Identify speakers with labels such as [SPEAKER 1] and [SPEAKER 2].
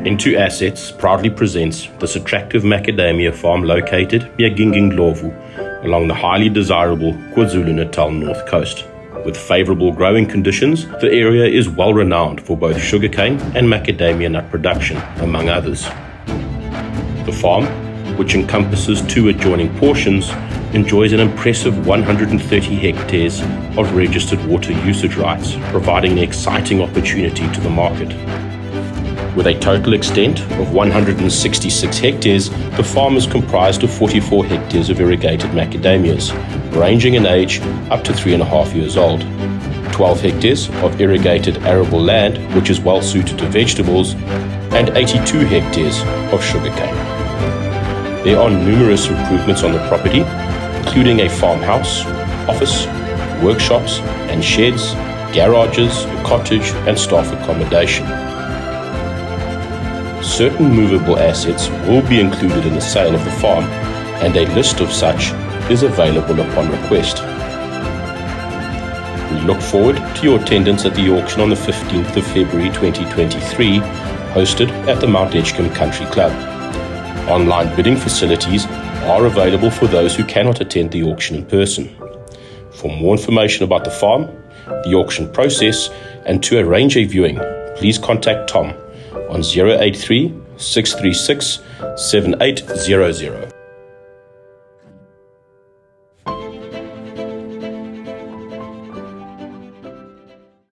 [SPEAKER 1] Into Assets proudly presents this attractive macadamia farm located near Gingindlovu along the highly desirable KwaZulu-Natal north coast. With favourable growing conditions, the area is well renowned for both sugarcane and macadamia nut production, among others. The farm, which encompasses two adjoining portions, enjoys an impressive 130 hectares of registered water usage rights, providing an exciting opportunity to the market. With a total extent of 166 hectares, the farm is comprised of 44 hectares of irrigated macadamias, ranging in age up to 3.5 years old, 12 hectares of irrigated arable land, which is well suited to vegetables, and 82 hectares of sugarcane. There are numerous improvements on the property, including a farmhouse, office, workshops and sheds, garages, a cottage and staff accommodation. Certain movable assets will be included in the sale of the farm, and a list of such is available upon request. We look forward to your attendance at the auction on the 15th of February 2023, hosted at the Mount Edgecombe Country Club. Online bidding facilities are available for those who cannot attend the auction in person. For more information about the farm, the auction process, and to arrange a viewing, please contact Tom on 083 636 7800.